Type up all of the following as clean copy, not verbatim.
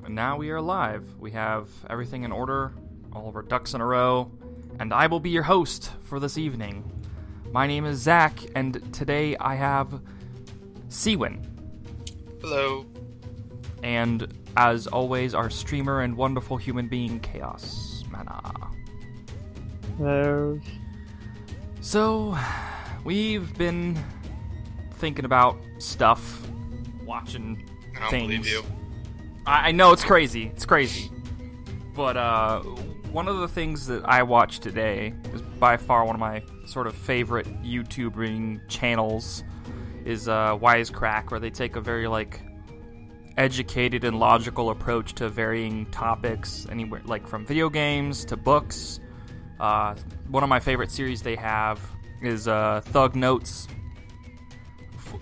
And now we are live. We have everything in order, all of our ducks in a row, and I will be your host for this evening. My name is Zach, and today I have Seawin. Hello. And as always, our streamer and wonderful human being, Chaos Mana. Hello. So, we've been thinking about stuff, watching I don't things. believe you. I know, it's crazy. It's crazy. But, one of the things that I watched today is by far one of my sort of favorite YouTubing channels is Wisecrack, where they take a very, educated and logical approach to varying topics, anywhere, from video games to books. One of my favorite series they have is Thug Notes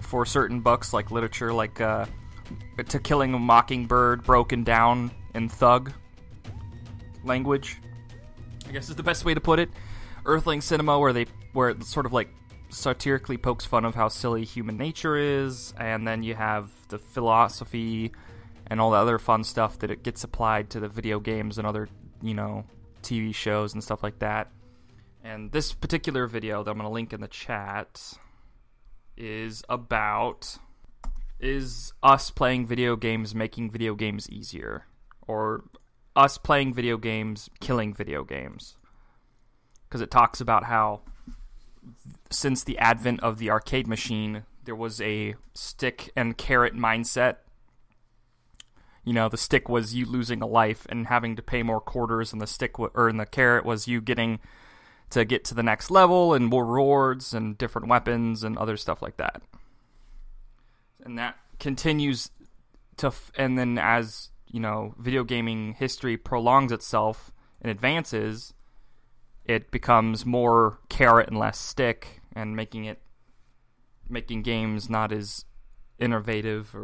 for certain books, like literature, To Killing a Mockingbird broken down in thug language, I guess is the best way to put it. Earthling Cinema, where it sort of satirically pokes fun of how silly human nature is, and then you have the philosophy and all the other fun stuff that it gets applied to the video games and other, TV shows and stuff like that. And this particular video that I'm going to link in the chat is us playing video games making video games easier, or us playing video games killing video games. Because it talks about how since the advent of the arcade machine, there was a stick and carrot mindset. The stick was you losing a life and having to pay more quarters, and the carrot was you getting to get to the next level and more rewards and different weapons and other stuff like that. And that continues and then as, video gaming history prolongs itself and advances, it becomes more carrot and less stick, and making games not as innovative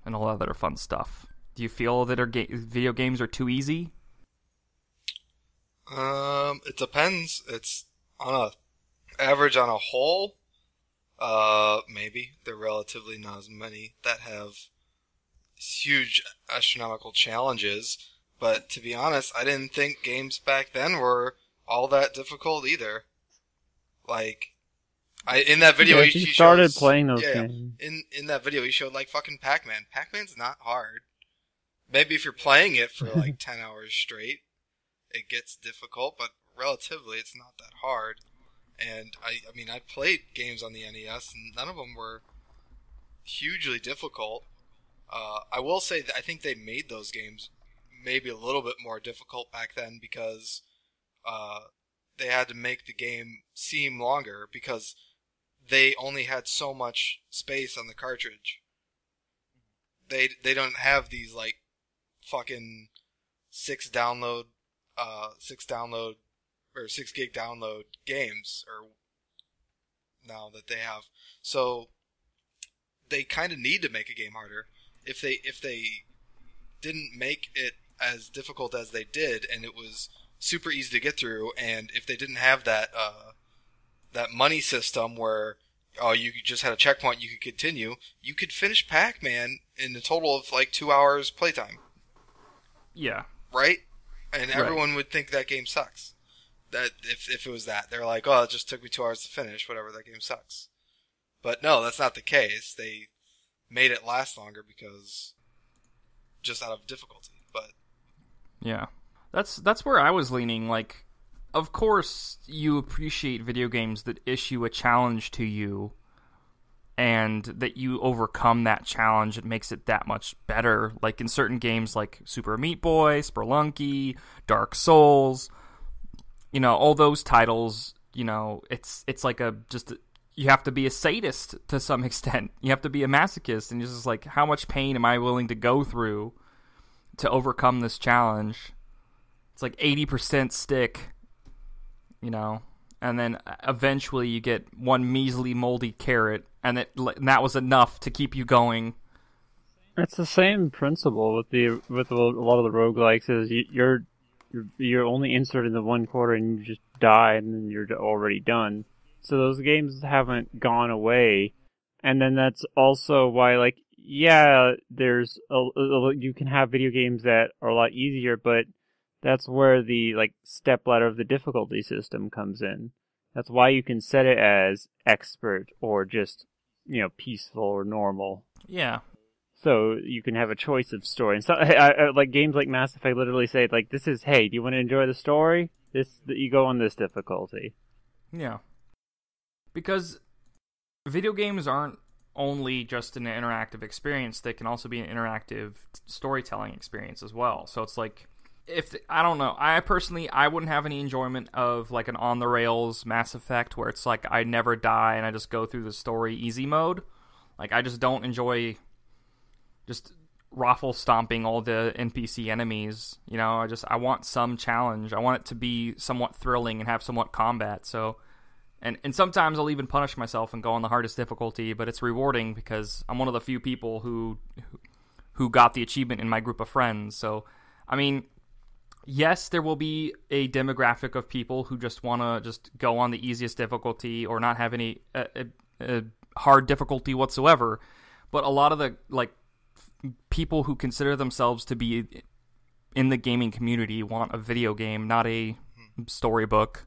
and all that other fun stuff. Do you feel that video games are too easy? It depends. It's on a average on a whole. Maybe there are relatively not as many that have huge astronomical challenges. But to be honest, I didn't think games back then were all that difficult either. In that video, he started playing those games. In that video, he showed fucking Pac-Man. Pac-Man's not hard. Maybe if you're playing it for 10 hours straight, it gets difficult, but relatively, it's not that hard. And I played games on the NES, and none of them were hugely difficult. I will say that I think they made those games maybe a little bit more difficult back then because they had to make the game seem longer because they only had so much space on the cartridge. They don't have these fucking 6 gig download games or now that they have. So they kind of need to make a game harder. If they didn't make it as difficult as they did, and it was super easy to get through, and if they didn't have that money system where you just had a checkpoint, you could continue, you could finish Pac-Man in a total of 2 hours playtime. Yeah. Right? And everyone would think that game sucks. That if it was that, they're like, oh, it just took me 2 hours to finish, whatever, that game sucks. But no, that's not the case. They made it last longer because just out of difficulty. But yeah, that's where I was leaning. Of course, you appreciate video games that issue a challenge to you, and that you overcome that challenge. It makes it that much better. In certain games like Super Meat Boy, Spelunky, Dark Souls, all those titles, it's you have to be a sadist to some extent. You have to be a masochist, and it's just how much pain am I willing to go through to overcome this challenge? It's 80% stick, and then eventually you get one measly moldy carrot, and that was enough to keep you going. It's the same principle with a lot of the roguelikes. Is you're only inserted in the one quarter and you just die and then you're already done. So those games haven't gone away, and then that's also why, like, yeah, there's you can have video games that are a lot easier, but that's where the like step ladder of the difficulty system comes in. That's why you can set it as expert or just, peaceful or normal. Yeah. So you can have a choice of story. And so, like games like Mass Effect literally say, like, this is, hey, do you want to enjoy the story? You go on this difficulty. Yeah. Because video games aren't only just an interactive experience, they can also be an interactive storytelling experience as well. So it's like, I don't know, I wouldn't have any enjoyment of like an on the rails Mass Effect where it's like I never die and I just go through the story easy mode. Like, I just don't enjoy just raffle stomping all the NPC enemies. I want some challenge. I want it to be somewhat thrilling and have somewhat combat. So, and sometimes I'll even punish myself and go on the hardest difficulty, but it's rewarding because I'm one of the few people who got the achievement in my group of friends. So, I mean, yes, there will be a demographic of people who just want to just go on the easiest difficulty or not have any hard difficulty whatsoever. But a lot of the like people who consider themselves to be in the gaming community want a video game, not a storybook.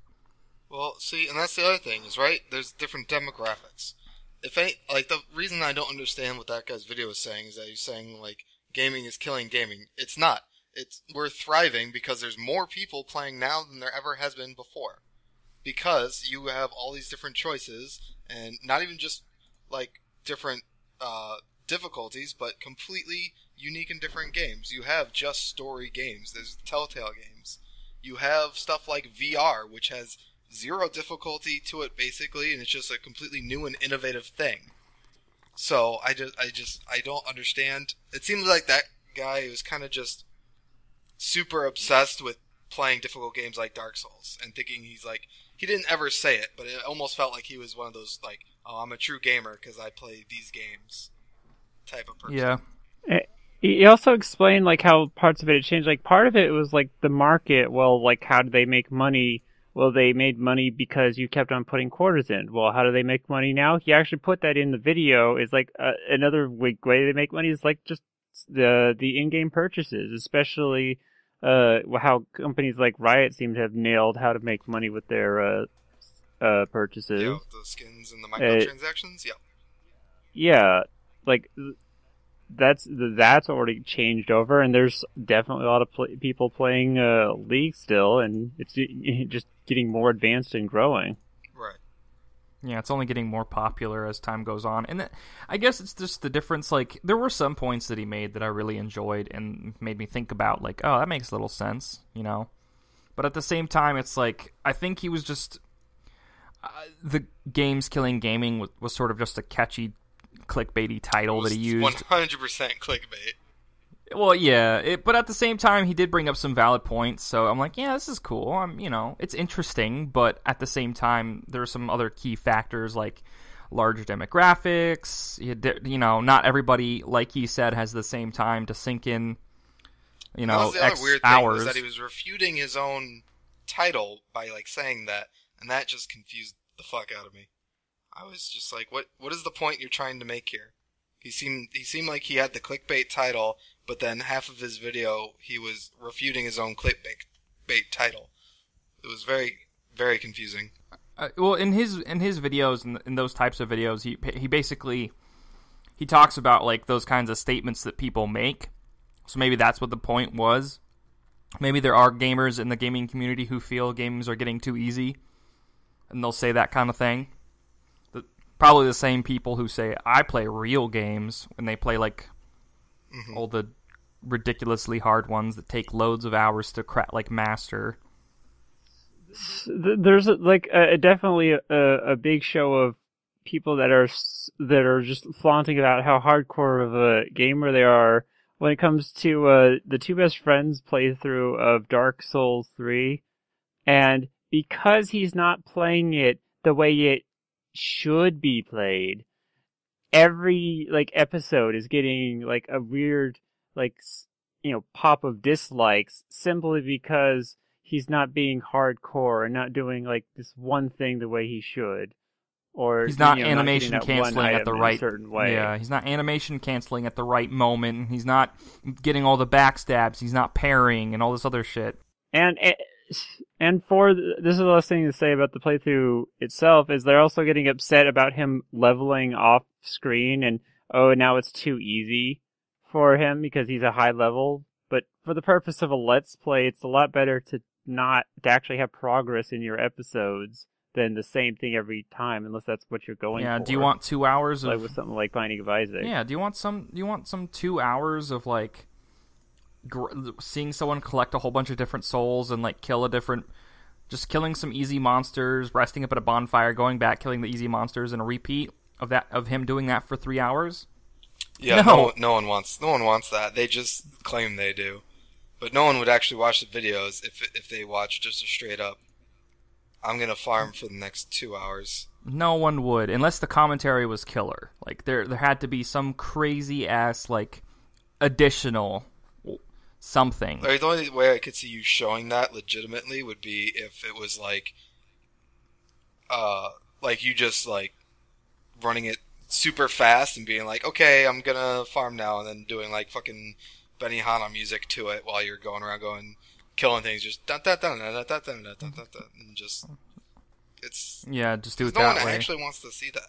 Well, see, and that's the other thing is, right, there's different demographics. The reason I don't understand what that guy's video is saying is that he's saying, like, gaming is killing gaming. It's not. We're thriving because there's more people playing now than there ever has been before. Because you have all these different choices, and not even just, like, different, difficulties, but completely unique and different games. You have just story games. There's Telltale games. You have stuff like VR, which has zero difficulty to it basically, and it's just a completely new and innovative thing. So I don't understand. It seems like that guy was kind of just super obsessed with playing difficult games like Dark Souls and thinking he didn't ever say it, but it almost felt like he was one of those like, oh, I'm a true gamer because I play these games type of person. Yeah. He also explained like how parts of it had changed. Like part of it was like the market. Well, like how do they make money? Well, they made money because you kept on putting quarters in. Well, how do they make money now? He actually put that in the video. Is like another way they make money is like just the in-game purchases, especially how companies like Riot seem to have nailed how to make money with their purchases. Yeah, with the skins and the microtransactions. Yeah. Yeah, like that's already changed over, and there's definitely a lot of people playing League still, and it's just getting more advanced and growing. Right. Yeah, it's only getting more popular as time goes on, and I guess it's just the difference. Like, there were some points that he made that I really enjoyed and made me think about, like, oh, that makes little sense, But at the same time, it's like I think he was just the games killing gaming was sort of just a catchy clickbaity title that he used. 100% clickbait. Well, yeah, but at the same time, he did bring up some valid points, so I'm like, yeah, this is cool. It's interesting, but at the same time, there are some other key factors like larger demographics. Not everybody, like he said, has the same time to sink in. That was the X other weird hours. thing was that he was refuting his own title by like saying that, and that just confused the fuck out of me. I was just like, what is the point you're trying to make here? He seemed like he had the clickbait title, but then half of his video he was refuting his own clickbait title. It was very, very confusing. Well, in his videos, in those types of videos, he basically he talks about like those kinds of statements that people make. So maybe that's what the point was. Maybe there are gamers in the gaming community who feel games are getting too easy, and they'll say that kind of thing. Probably the same people who say, I play real games, when they play, like, all the ridiculously hard ones that take loads of hours to master. There's, definitely a big show of people that are just flaunting about how hardcore of a gamer they are when it comes to the two best friends playthrough of Dark Souls 3. And because he's not playing it the way it should be played, every episode is getting a weird pop of dislikes simply because he's not being hardcore and not doing like this one thing the way he should, or he's not not animation getting that one canceling at the item in right a certain way. Yeah, he's not animation canceling at the right moment. He's not getting all the backstabs. He's not parrying and all this other shit. And this is the last thing to say about the playthrough itself is they're also getting upset about him leveling off screen and now it's too easy for him because he's a high level. But for the purpose of a let's play, it's a lot better to actually have progress in your episodes than the same thing every time, unless that's what you're going for. Yeah, do you want 2 hours of like with something like Binding of Isaac? Yeah, do you want some 2 hours of like seeing someone collect a whole bunch of different souls and like just killing some easy monsters, resting up at a bonfire, going back, killing the easy monsters, and a repeat of him doing that for 3 hours? Yeah, no one wants that. They just claim they do, but no one would actually watch the videos if they watch just a straight up, I'm gonna farm for the next 2 hours. No one would, unless the commentary was killer. Like there had to be some crazy ass like additional something. Like, the only way I could see you showing that legitimately would be if it was like you just like running it super fast and being like, okay, I'm gonna farm now, and then doing like fucking Benihana music to it while you're going around killing things, just dun dun dun dun dun dun dun dun dun dun, and just just do it that way. No one actually wants to see that.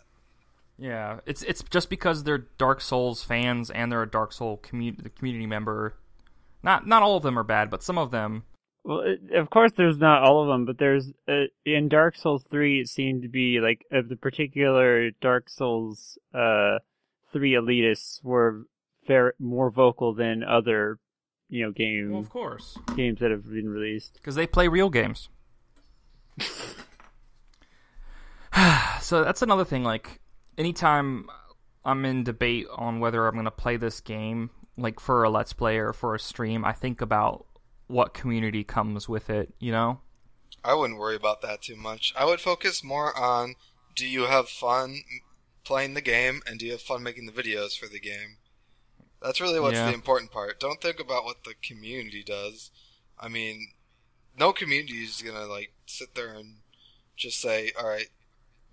Yeah, it's just because they're Dark Souls fans and they're a Dark Soul community member. Not all of them are bad, but some of them. Well, of course, there's not all of them, but there's in Dark Souls 3, it seemed to be like of the particular Dark Souls 3 elitists were more vocal than other games. Well, of course, games that have been released because they play real games. So that's another thing. Like anytime I'm in debate on whether I'm going to play this game, like for a Let's Play or for a stream, I think about what community comes with it, I wouldn't worry about that too much. I would focus more on, do you have fun playing the game, and do you have fun making the videos for the game? That's really what's the important part. Don't think about what the community does. I mean, no community is going to like sit there and just say, alright,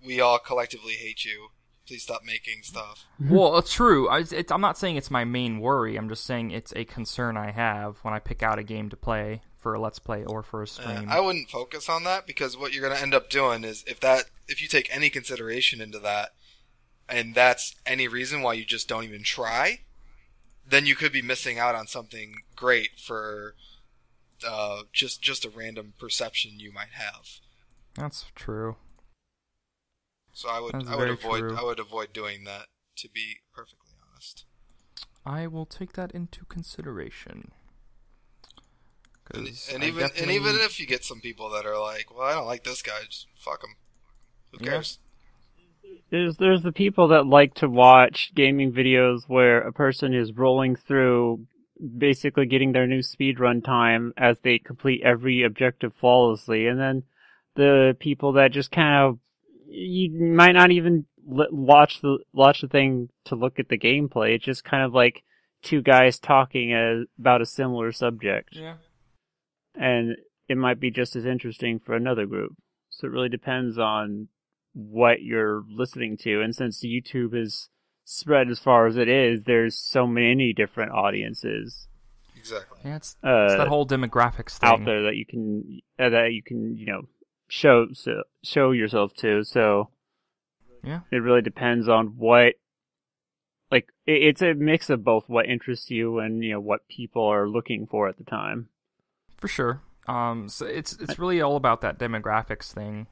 we all collectively hate you. Please stop making stuff. Well, it's true. I'm not saying it's my main worry. I'm just saying it's a concern I have when I pick out a game to play for a Let's Play or for a stream. I wouldn't focus on that, because what you're going to end up doing is if you take any consideration into that, and that's any reason why you just don't even try, then you could be missing out on something great for just a random perception you might have. That's true. So I would avoid doing that, to be perfectly honest. I will take that into consideration. And even if you get some people that are like, well, I don't like this guy, just fuck him. Who cares? There's the people that like to watch gaming videos where a person is rolling through, basically getting their new speedrun time as they complete every objective flawlessly, and then the people that just kind of, you might not even watch the thing to look at the gameplay. It's just kind of like two guys talking about a similar subject. Yeah. And it might be just as interesting for another group. So it really depends on what you're listening to. And since YouTube is spread as far as it is, there's so many different audiences. Exactly. Yeah, it's that whole demographics thing out there that you can show yourself to. So yeah, it really depends on what, like, it's a mix of both what interests you and what people are looking for at the time. For sure. So it's really all about that demographics thing.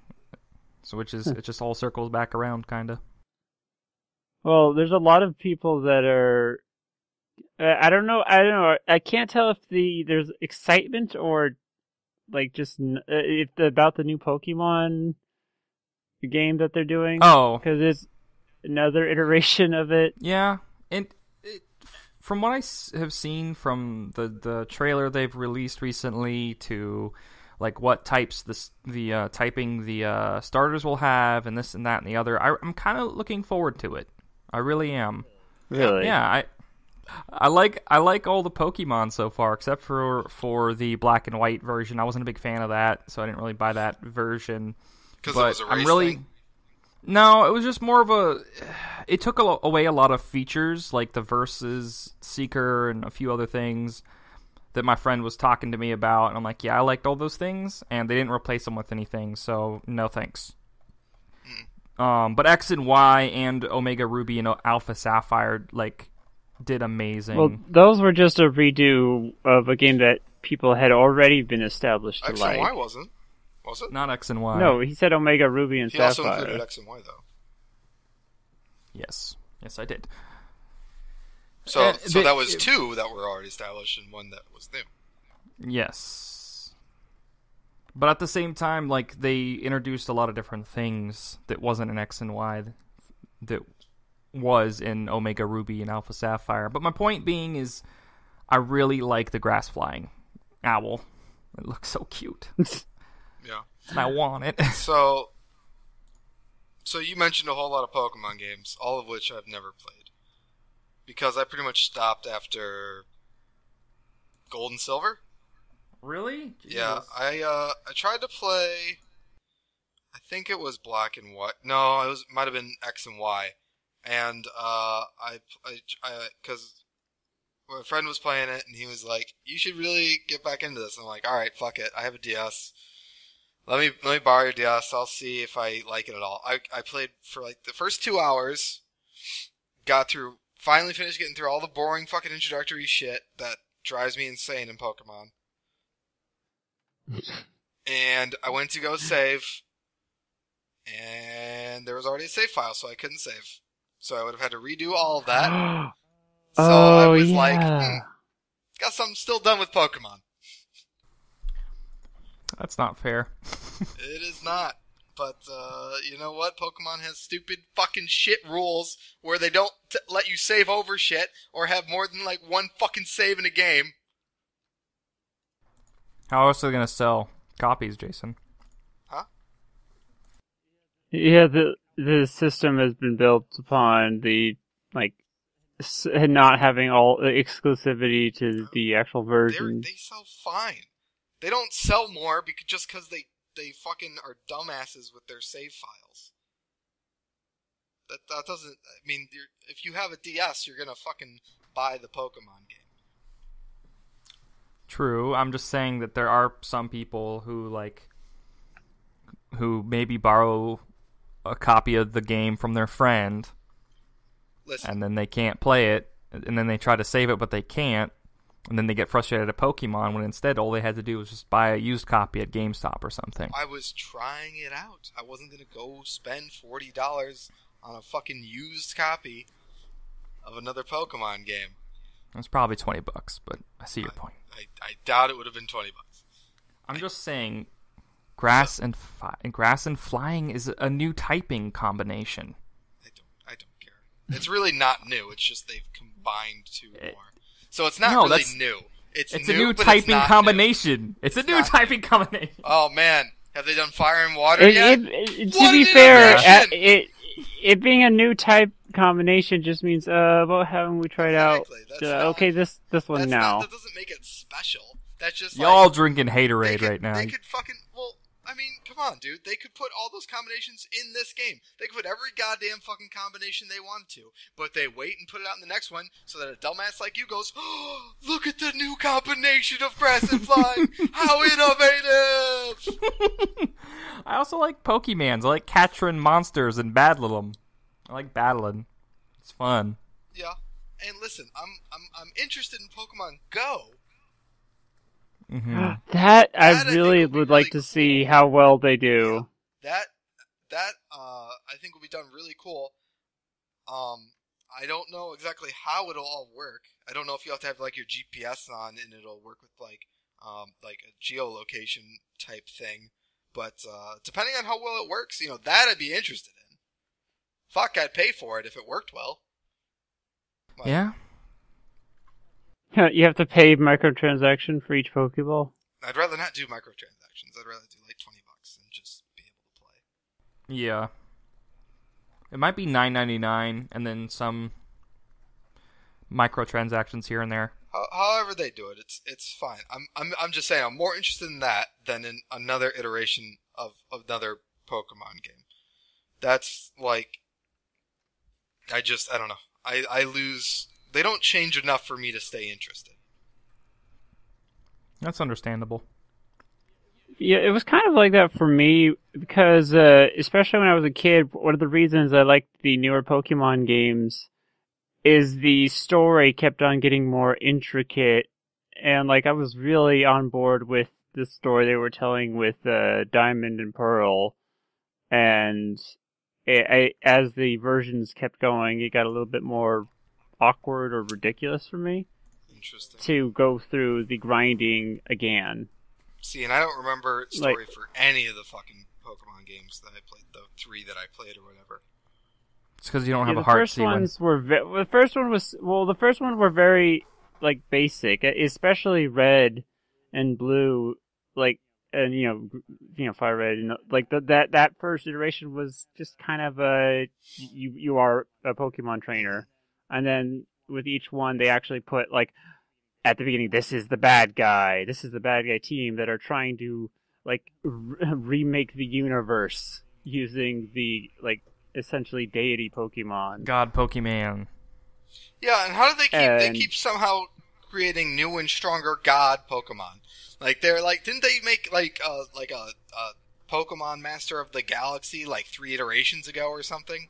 So which is it just all circles back around, kind of. Well, there's a lot of people that are. I don't know. I can't tell if there's excitement or like just about the new Pokemon game that they're doing. Oh, because it's another iteration of it. Yeah, and from what I have seen from the trailer they've released recently to like what types the typing the starters will have and this and that and the other, I'm kind of looking forward to it. I really am. Really? Yeah. I like all the Pokemon so far, except for the black and white version. I wasn't a big fan of that, so I didn't really buy that version. Because But it was a race I'm really thing? no. It was just more of a. It took away a lot of features like the Versus Seeker and a few other things that my friend was talking to me about. And I'm like, yeah, I liked all those things, and they didn't replace them with anything. So no thanks. But X and Y and Omega Ruby and Alpha Sapphire did amazing. Well, those were just a redo of a game that people had already been established to X like. and Y wasn't. Was it? Not X and Y. No, he said Omega Ruby and He Sapphire. also included X and Y, though. Yes, I did. So that was two that were already established and one that was new. Yes. But at the same time, they introduced a lot of different things that wasn't in X and Y that was in Omega Ruby and Alpha Sapphire. But my point being is I really like the grass flying owl. It looks so cute. Yeah. And I want it. So you mentioned a whole lot of Pokemon games, all of which I've never played. Because I pretty much stopped after Gold and Silver. Really? Jesus. Yeah, I tried to play. I think it was Black and White. No, it might have been X and Y, and because my friend was playing it, and he was like, "You should really get back into this." And I'm like, "All right, fuck it. I have a DS. Let me borrow your DS. I'll see if I like it at all." I played for the first 2 hours, finally finished getting through all the boring fucking introductory shit that drives me insane in Pokemon. And I went to go save, and there was already a save file, so I couldn't save. So I would have had to redo all of that. So I was got something still done with Pokemon. That's not fair. It is not. But, you know what? Pokemon has stupid fucking shit rules where they don't let you save over shit or have more than one fucking save in a game. How else are they going to sell copies, Jason? Huh? Yeah, the system has been built upon the not having all exclusivity to the actual version. They sell fine. They don't sell more just because they fucking are dumbasses with their save files. That doesn't. I mean, if you have a DS, you're gonna fucking buy the Pokemon game. True. I'm just saying that there are some people who maybe borrow a copy of the game from their friend. Listen. And then they can't play it, and then they try to save it, but they can't, and then they get frustrated at Pokemon when instead all they had to do was just buy a used copy at GameStop or something. I was trying it out. I wasn't going to go spend $40 on a fucking used copy of another Pokemon game. It's probably $20, but I see your point. I doubt it would have been $20. I'm just saying, grass and flying is a new typing combination. I don't care. It's really not new. It's just they've combined two more. So it's not really new. It's a new typing combination. It's a new typing combination. Oh man, have they done fire and water yet? To be fair, it being a new type combination just means, well, haven't we tried out? Okay, this one now. That doesn't make it special. That's just y'all drinking haterade right now. They could fucking I mean, come on, dude. They could put all those combinations in this game. They could put every goddamn fucking combination they wanted to. But they wait and put it out in the next one so that a dumbass like you goes, "Oh, look at the new combination of grass and flying. How innovative!" I also like Pokemans. I like capturing monsters and battling them. I like battling. It's fun. Yeah. And listen, I'm interested in Pokemon Go. Mm-hmm. That I really would like to see how well they do. Yeah. That I think will be done really cool. I don't know exactly how it'll all work. I don't know if you have to have your GPS on and it'll work with a geolocation type thing. But depending on how well it works, that I'd be interested in. Fuck, I'd pay for it if it worked well. Yeah. You have to pay microtransaction for each Pokeball? I'd rather not do microtransactions. I'd rather do $20 and just be able to play. Yeah. It might be $9.99 and then some microtransactions here and there. However they do it, it's fine. I'm just saying I'm more interested in that than in another iteration of another Pokemon game. That's like, I don't know. I lose. They don't change enough for me to stay interested. That's understandable. Yeah, it was kind of like that for me because, especially when I was a kid, one of the reasons I liked the newer Pokemon games is the story kept on getting more intricate, and like I was really on board with the story they were telling with Diamond and Pearl, and as the versions kept going, it got a little bit more awkward or ridiculous for me. Interesting. To go through the grinding again. See, and I don't remember story for any of the fucking Pokemon games that I played, the 3 that I played or whatever. It's because you don't have a heart. The first one were very like basic, especially Red and Blue, like, and you know Fire Red, like that first iteration was just kind of you are a Pokemon trainer, and then with each one they actually put like at the beginning, this is the bad guy team that are trying to like remake the universe using the like essentially deity Pokemon. God Pokemon. Yeah, and how do they keep? They keep somehow creating new and stronger God Pokemon. Like they're like, didn't they make like a Pokemon Master of the Galaxy like 3 iterations ago or something?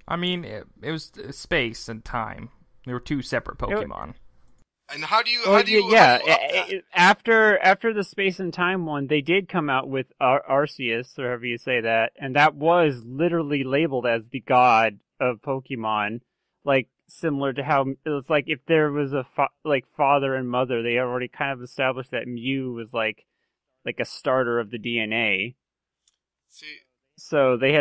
I mean, it was space and time. They were 2 separate Pokemon. And how do you after the space and time one, they did come out with Arceus, or however you say that, and that was literally labeled as the god of Pokemon, like similar to how it was like if there was a father and mother, they already kind of established that Mew was like a starter of the DNA. See, so they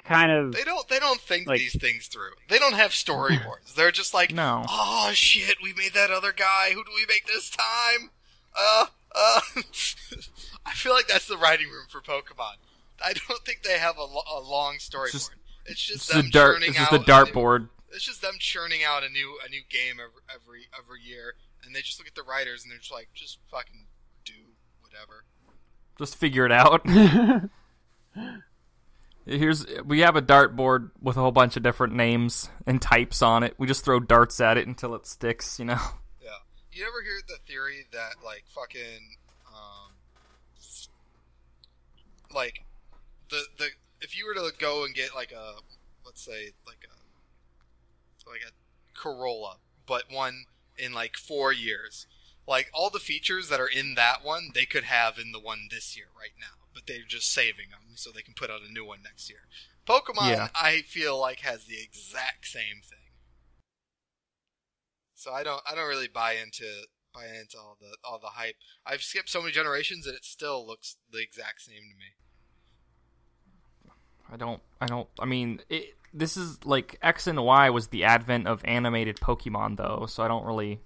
kind of they don't think like, these things through. They don't have storyboards. They're just like, no. Oh shit, we made that other guy. Who do we make this time? I feel like that's the writing room for Pokemon. I don't think they have a long storyboard. It's just them churning out the dartboard. It's just them churning out a new game every year, and they just look at the writers and they're just like, just fucking do whatever. Just figure it out. We have a dartboard with a whole bunch of different names and types on it. We just throw darts at it until it sticks, you know? Yeah. You ever hear the theory that, like, fucking, like, if you were to go and get, like, let's say, like a Corolla, but one in, like, 4 years, like, all the features that are in that one, they could have in the one this year right now. But they're just saving them so they can put out a new one next year. Pokemon, I feel like, has the exact same thing. So I don't really buy into all the hype. I've skipped so many generations and it still looks the exact same to me. I mean, this is like X and Y was the advent of animated Pokemon though, so I don't really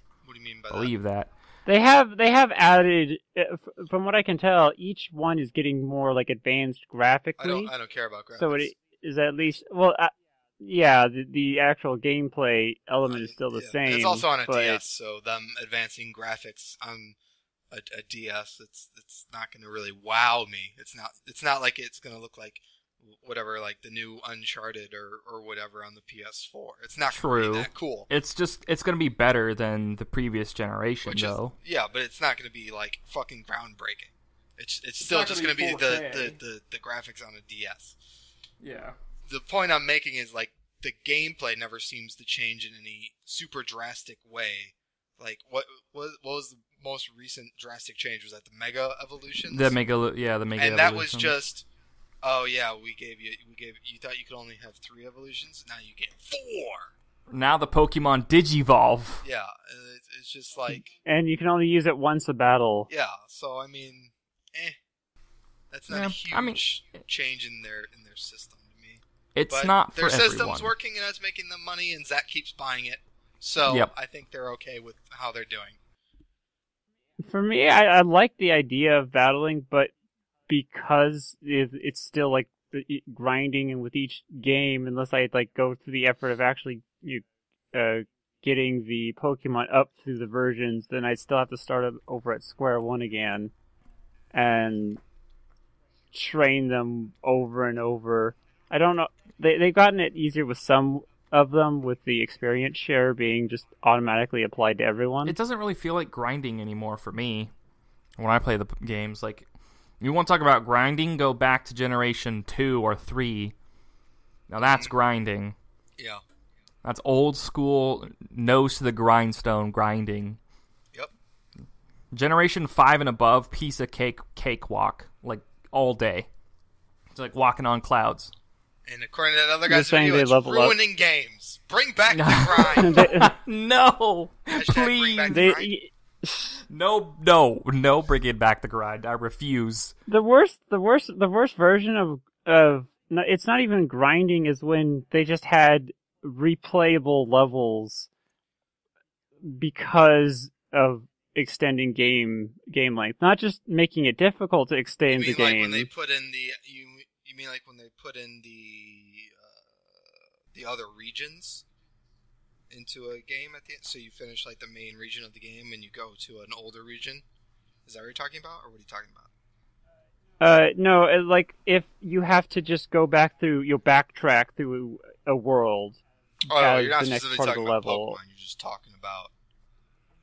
believe that. They have added, from what I can tell, each one is getting more like advanced graphically. I don't care about graphics. So it is at least the actual gameplay element is still the same. It's also on a DS, so them advancing graphics on a DS, it's not going to really wow me. It's not like it's going to look like whatever, like the new Uncharted or whatever on the PS4. It's not going to be that cool. It's going to be better than the previous generation, though. But it's not going to be like fucking groundbreaking. It's still just going to be the graphics on a DS. Yeah. The point I'm making is like the gameplay never seems to change in any super drastic way. Like what was the most recent drastic change? Was that the Mega Evolutions? The Mega Evolutions. And that was just, oh yeah, you thought you could only have 3 evolutions, now you get 4. Now the Pokemon Digivolve. Yeah, it's just like, and you can only use it once a battle. Yeah, so I mean, that's not a huge change in their system to me. It's not for everyone. Their system's working and it's making them money, and Zach keeps buying it. So I think they're okay with how they're doing. For me, I like the idea of battling, but because it's still like grinding, and with each game, unless I like go through the effort of actually getting the Pokemon up through the versions, then I'd still have to start over at square one again and train them over and over. I don't know. They've gotten it easier with some of them, with the experience share being just automatically applied to everyone. It doesn't really feel like grinding anymore for me when I play the games. Like, you want to talk about grinding? Go back to Generation 2 or 3. Now that's grinding. Yeah. That's old school, nose to the grindstone grinding. Yep. Generation 5 and above, piece of cakewalk, like all day. It's like walking on clouds. And according to that other guy's saying review, they it's level ruining games. Bring back the grind. No, Hashtag bring back the grind. No, bringing back the grind. I refuse. The worst version of it's not even grinding is when they just had replayable levels because of extending game length, not just making it difficult to extend the game. Like when they put in the you mean like when they put in the other regions into a game at the end, so you finish like the main region of the game and you go to an older region? Is that what you're talking about, or what are you talking about? No, like if you have to just go back through, you'll backtrack through a world. Oh, you're not the next specifically part of talking the about level. Pokemon. You're just talking about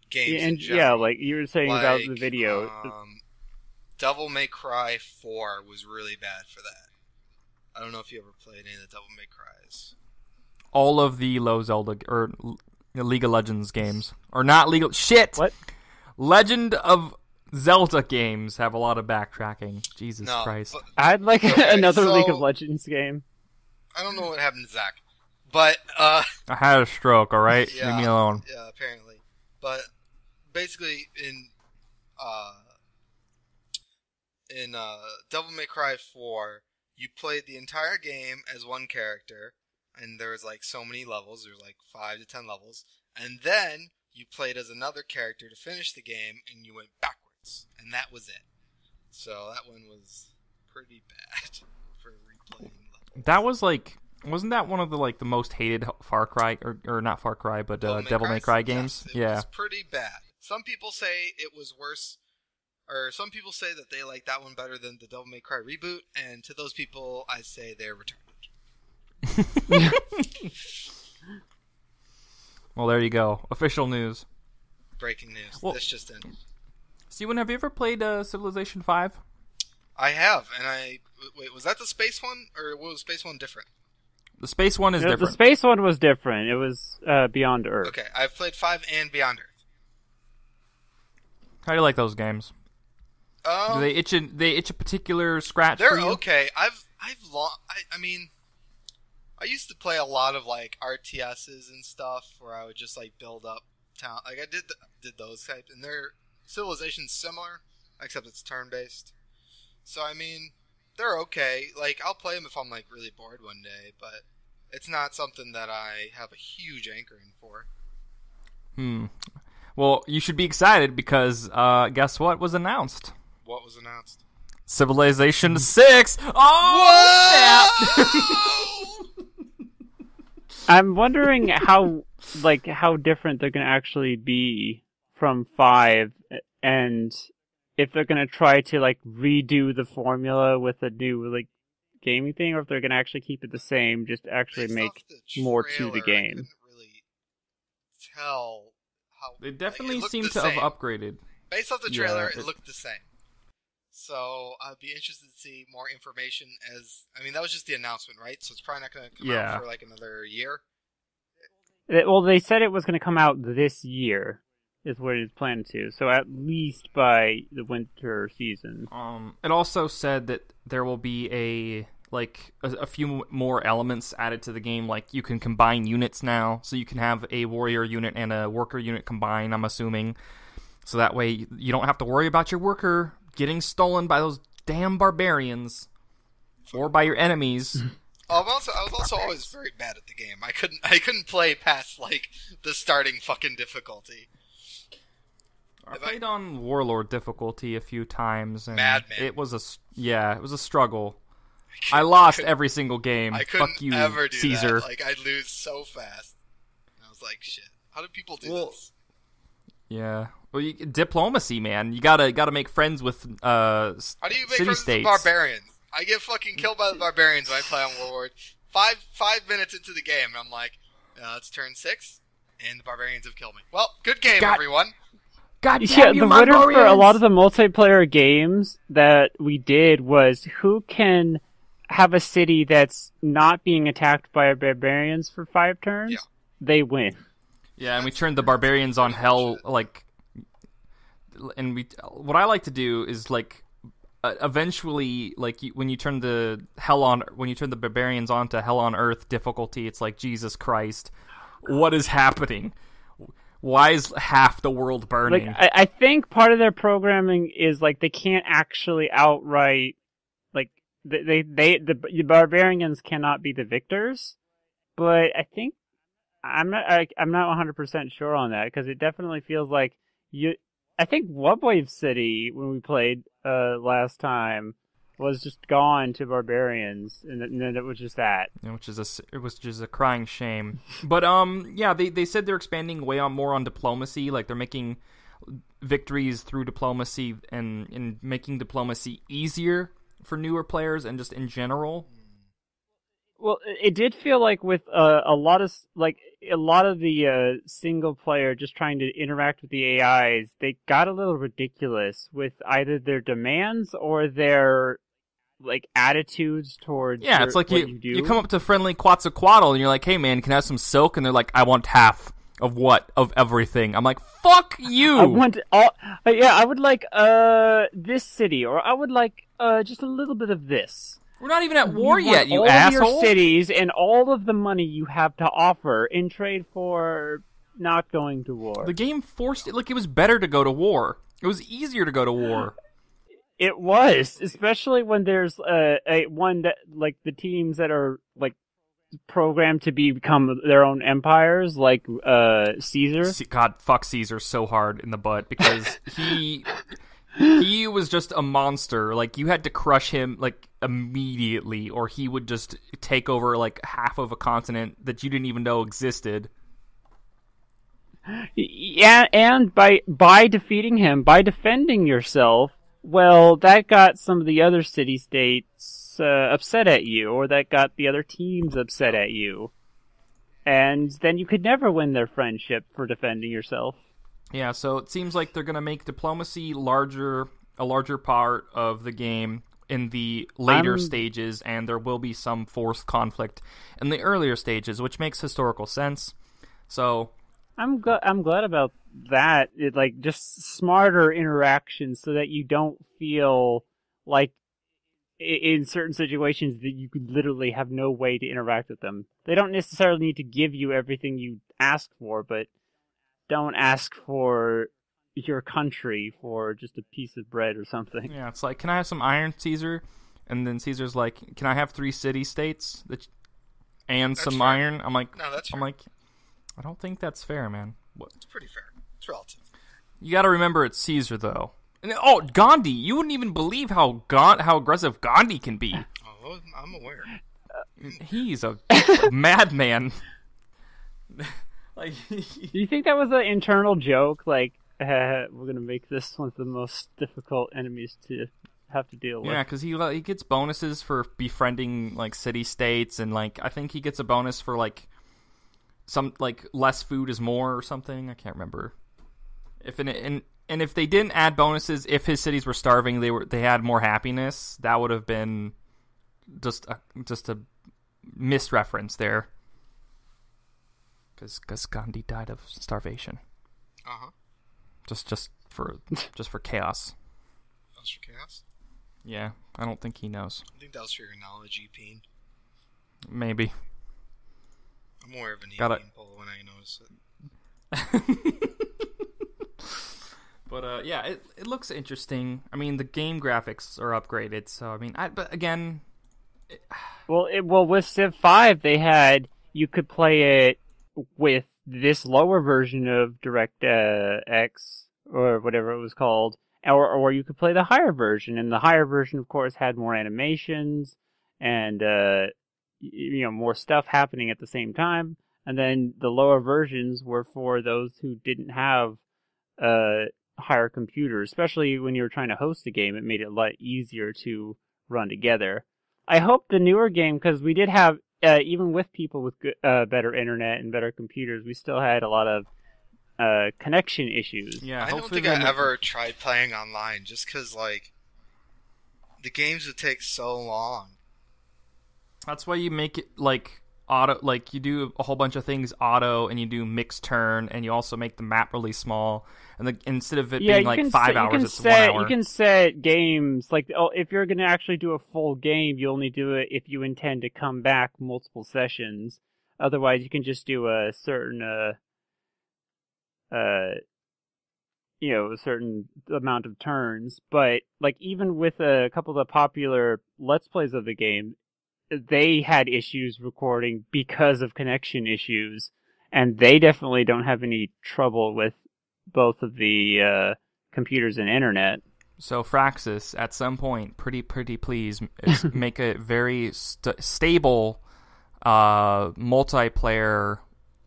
games And in general. yeah, like you were saying about the Like, video. Devil May Cry 4 was really bad for that. I don't know if you ever played any of the Devil May Cries. All of the Zelda or League of Legends games, or not legal shit. What? Legend of Zelda games have a lot of backtracking. Jesus Christ! But, I'd like another League of Legends game. I don't know what happened to Zach, but I had a stroke. All right, yeah, leave me alone. Yeah, apparently. But basically, in Devil May Cry 4, you played the entire game as one character, and there was like so many levels. There was like 5 to 10 levels, and then you played as another character to finish the game, and you went backwards, and that was it. So that one was pretty bad for replaying levels. That was like, wasn't that one of the the most hated Far Cry or not Far Cry, but Devil May Cry games? Yes, it was pretty bad. Some people say it was worse, or some people say that they like that one better than the Devil May Cry reboot, and to those people, I say they're retarded. Well, there you go. Official news. Breaking news. Well, this just in. Steven, have you ever played Civilization 5? I have, and wait, was that the space one, or was space one different? The space one is different. The space one was different. It was Beyond Earth. Okay, I've played 5 and Beyond Earth. How do you like those games? Do they itch a particular scratch They're for you? okay. I mean, I used to play a lot of like RTSs and stuff where I would just like build up town. Like I did those types, and their Civilization's similar, except it's turn-based. So I mean, they're okay. Like I'll play them if I'm like really bored one day, but it's not something that I have a huge hankering for. Well, you should be excited because guess what was announced? What was announced? Civilization 6! Oh, snap! I'm wondering how different they're going to actually be from 5, and if they're going to try to redo the formula with a new gaming thing, or if they're going to actually keep it the same, just actually make more to the game. I couldn't really tell how They definitely it seem looked to the have same. upgraded. Based off the trailer, Yeah, it looked the same. So I'd be interested to see more information. That was just the announcement, right? So it's probably not going to come out for another year. Well, they said it was going to come out this year, is what it's planned to. So at least by the winter season. It also said that there will be a few more elements added to the game. Like you can combine units now, so you can have a warrior unit and a worker unit combined. I'm assuming, so that way you don't have to worry about your worker getting stolen by those damn barbarians or by your enemies. I was also always very bad at the game. I couldn't play past the starting fucking difficulty. I played on Warlord difficulty a few times, and Madman. it was a struggle. I lost every single game. I couldn't Fuck you, ever do Caesar. that. I'd lose so fast. And I was like, shit. How do people do Well, this? Yeah. Well, diplomacy, man. You gotta make friends with How do you make friends with the city-states. barbarians? I get fucking killed by the barbarians when I play on Warlord. Five minutes into the game, I'm like, it's turn 6, and the barbarians have killed me. Well, good game, everyone. God Yeah, damn you, the winner for a Mongolians! lot of the multiplayer games that we did was who can have a city that's not being attacked by barbarians for 5 turns. Yeah. They win. Yeah, and we turned the barbarians on hell, like, and what I like to do is, like, eventually, like, when you turn the barbarians onto hell on earth difficulty, it's like, Jesus Christ, what is happening? Why is half the world burning? Like, I think part of their programming is, like, they can't actually outright, like, the barbarians cannot be the victors, but I think I'm not 100% sure on that, because it definitely feels like I think Wave City, when we played last time, was just gone to barbarians, and then it was just that. Yeah, which is a crying shame. But yeah, they said they're expanding more on diplomacy, like they're making victories through diplomacy and making diplomacy easier for newer players and just in general. Well, it did feel like with a lot of the single player just trying to interact with the AIs, they got a little ridiculous with either their demands or their like attitudes towards. Yeah, it's like you come up to friendly Quetzalcoatl and you're like, "Hey man, can I have some silk?" And they're like, "I want half of what? Of everything." I'm like, "Fuck you!" I want all. Yeah, I would like this city, or I would like just a little bit of this. We're not even at war yet, you all asshole. All of your cities and all of the money you have to offer in trade for not going to war. The game forced it. Like, it was better to go to war. It was easier to go to war. It was, especially when there's one that, like, the teams that are like programmed to become their own empires, like Caesar. God, fuck Caesar so hard in the butt because he was just a monster. Like, you had to crush him, like, immediately, or he would just take over, like, half of a continent that you didn't even know existed. Yeah, and by defeating him, by defending yourself, well, that got some of the other city-states upset at you, or that got the other teams upset at you. And then you could never win their friendship for defending yourself. Yeah, so it seems like they're going to make diplomacy a larger part of the game in the later stages, and there will be some forced conflict in the earlier stages, which makes historical sense. So I'm glad about that. It, like, just smarter interactions so that you don't feel like in certain situations that you could literally have no way to interact with them. They don't necessarily need to give you everything you ask for, but don't ask for your country for just a piece of bread or something. Yeah, it's like, can I have some iron, Caesar? And then Caesar's like, can I have 3 city-states and That's some fair. iron? I'm like, No, that's fair. I'm like, I don't think that's fair, man. What? It's pretty fair. It's relative. You got to remember it's Caesar, though. And, Gandhi! You wouldn't even believe how aggressive Gandhi can be. Oh, I'm aware. He's a madman. Like, Do you think that was an internal joke? Like, we're gonna make this one of the most difficult enemies to have to deal with. yeah, because he gets bonuses for befriending like city-states, and like I think he gets a bonus for like some like less food is more or something. I can't remember. And if they didn't add bonuses, if his cities were starving, they had more happiness. That would have been just a misreference there. Because Gandhi died of starvation. Uh-huh. Just for chaos. That was for chaos? Yeah, I don't think he knows. I think that was for your knowledge, Epeen. Maybe. I'm aware of an Got it. Epeen poll when I notice it. But yeah, it looks interesting. I mean, the game graphics are upgraded, so I mean, but again, Well, with Civ 5, you could play it with this lower version of DirectX or whatever it was called, or you could play the higher version, and the higher version, of course, had more animations and more stuff happening at the same time. and then the lower versions were for those who didn't have higher computers. Especially when you were trying to host a game, it made it a lot easier to run together. I hope the newer game, because we did have, even with people with good, better internet and better computers, we still had a lot of connection issues. Yeah, I don't think I ever tried playing online just because, like, the games would take so long. That's why you make it like auto, like you do a whole bunch of things auto, and you do mixed turn, and you also make the map really small. And instead of it being like 5 hours, it's 1 hour. You can set games like, if you're going to actually do a full game, you only do it if you intend to come back multiple sessions. Otherwise, you can just do a certain a certain amount of turns. But like even with a couple of the popular Let's Plays of the game, they had issues recording because of connection issues, and they definitely don't have any trouble with both of the computers and internet. So Fraxis, at some point, pretty please, make a very stable multiplayer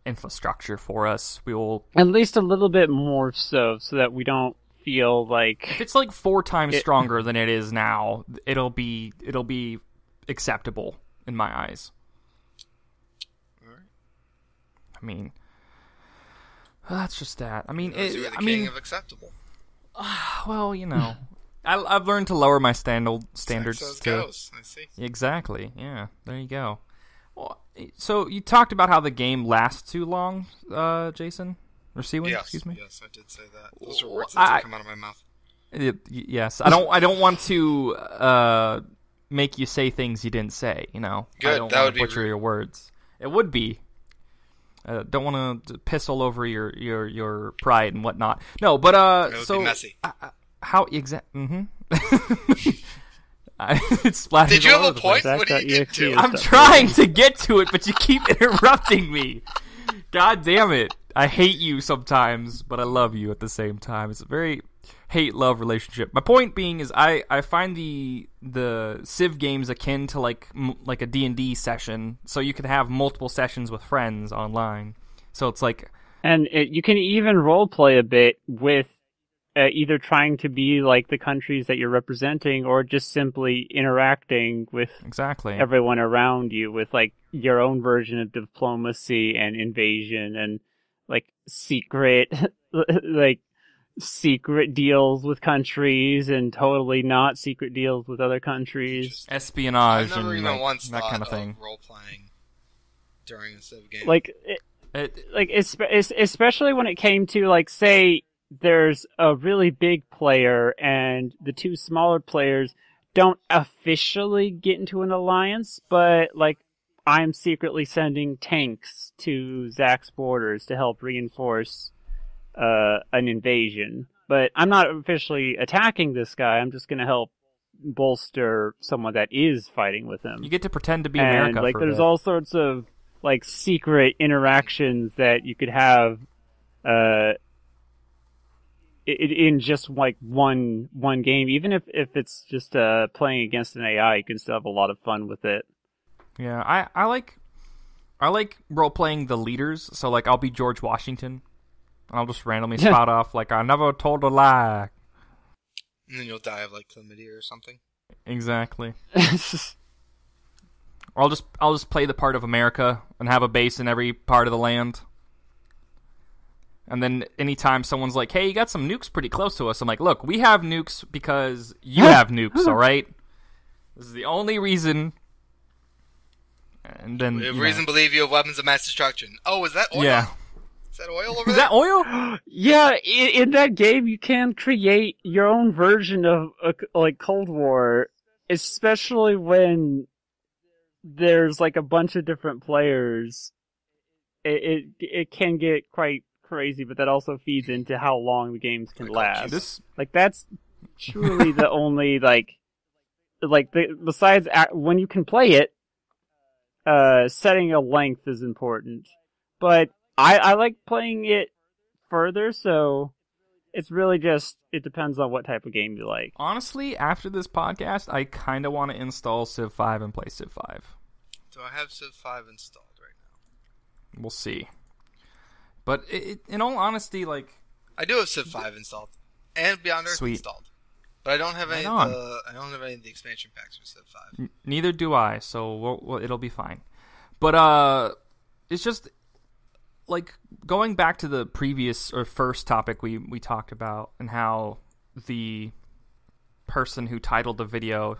infrastructure for us. We will at least a little bit more so that we don't feel like if it's like 4 times stronger than it is now, it'll be acceptable in my eyes. All right. I mean, that's just that. I mean, You're the king of acceptable. Well, you know, I've learned to lower my standards too. Goes. I see. Exactly. Yeah. There you go. Well, so you talked about how the game lasts too long, Jason or Seawind. Yes. Excuse me. Yes, I did say that. Those are words that come out of my mouth. Yes. I don't want to make you say things you didn't say. You know. Good. I don't that want would to butcher be your words. It would be. Don't want to piss all over your pride and whatnot. No, but it would so be messy. how exactly? It's splashing. Did you all have over a the place. point? What did you get to? I'm trying to get to it, but you keep interrupting me. God damn it! I hate you sometimes, but I love you at the same time. It's a very hate-love relationship. My point being is I find the Civ games akin to like a D&D session, so you could have multiple sessions with friends online. So it's like, and you can even role play a bit with either trying to be like the countries that you're representing, or just simply interacting with exactly everyone around you with like your own version of diplomacy and invasion and like secret secret deals with countries and totally not secret deals with other countries. Espionage I've never and even once that thought kind of thing. Role playing during a Civ game. Especially when it came to like, say there's a really big player and the 2 smaller players don't officially get into an alliance, but like I'm secretly sending tanks to Zach's borders to help reinforce an invasion, but I'm not officially attacking this guy. I'm just going to help bolster someone that is fighting with him. You get to pretend to be America. Like, for there's a bit. all sorts of like secret interactions that you could have in just like one game. Even if it's just playing against an AI, you can still have a lot of fun with it. Yeah, I like role playing the leaders. So like I'll be George Washington. I'll just randomly spout off like I never told a lie. And then you'll die of like chlamydia or something. Exactly. Or I'll just play the part of America and have a base in every part of the land. And then anytime someone's like, "Hey, you got some nukes pretty close to us," I'm like, "Look, we have nukes because you have nukes, all right? This is the only reason." And then We have reason to believe you have weapons of mass destruction. Oh, is that oil? Yeah. Is that oil over Is there? that oil? Yeah, in that game you can create your own version of like Cold War, especially when there's like a bunch of different players. It can get quite crazy, but that also feeds into how long the games can last. Like that's truly the only besides when you can play it, setting a length is important. But I like playing it further, so it's really just, it depends on what type of game you like. Honestly, after this podcast, I kind of want to install Civ 5 and play Civ 5. Do I have Civ 5 installed right now? We'll see. But in all honesty, like, I do have Civ 5 installed and Beyond Earth Sweet. installed, but I don't have any. Right on. I don't have any of the expansion packs for Civ 5. Neither do I, so it'll be fine. But it's just like going back to the previous or first topic we talked about, and how the person who titled the video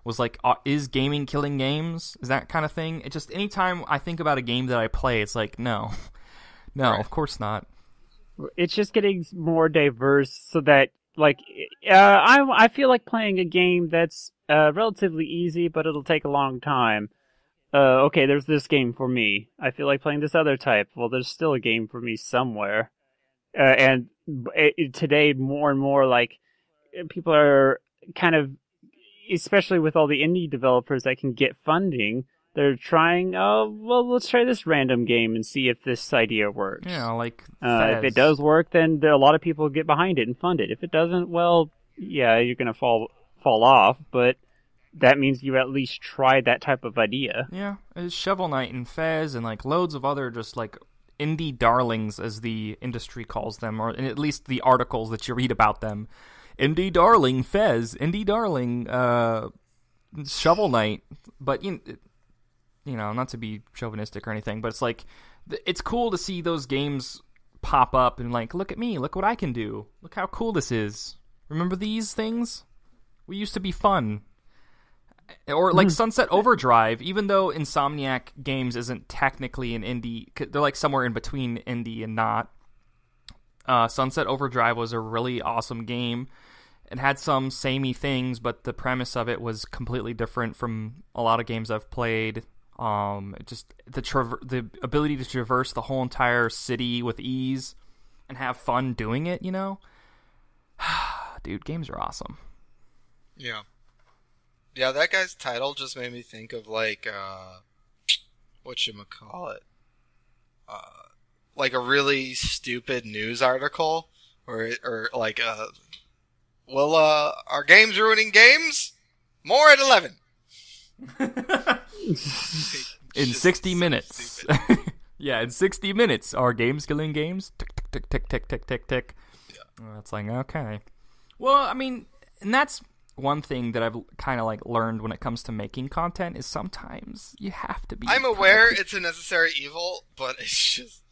was like, "Is gaming killing games?" Is that kind of thing? It just anytime I think about a game that I play, it's like, no, Right. of course not. It's just getting more diverse, so that like I feel like playing a game that's relatively easy, but it'll take a long time. Okay, there's this game for me. I feel like playing this other type. Well, there's still a game for me somewhere. And today, more and more, like, people are kind of, especially with all the indie developers that can get funding, they're trying, well, let's try this random game and see if this idea works. Yeah, like If it does work, then a lot of people get behind it and fund it. If it doesn't, well, yeah, you're going to fall off, but that means you at least tried that type of idea. Yeah, it's Shovel Knight and Fez and like loads of other just like indie darlings, as the industry calls them, or at least the articles that you read about them. Indie darling Fez, indie darling Shovel Knight. But you know, not to be chauvinistic or anything, but it's like it's cool to see those games pop up and like, look at me, look what I can do, look how cool this is. Remember these things? We used to be fun. Or like Sunset Overdrive, even though Insomniac Games isn't technically an indie, they're like somewhere in between indie and not. Sunset Overdrive was a really awesome game. It had some samey things, but the premise of it was completely different from a lot of games I've played. Just the ability to traverse the whole entire city with ease and have fun doing it, you know? Dude, games are awesome. Yeah. Yeah, that guy's title just made me think of like whatchamacallit? Like a really stupid news article or like our games ruining games? More at 11. In 60 minutes. Yeah, in 60 minutes, are games killing games? Tick, tick, tick, tick, tick, tick, tick. Yeah. It's like, okay. Well, I mean, and that's one thing that I've kind of like learned when it comes to making content is sometimes you have to be... I'm aware it's a necessary evil, but it's just...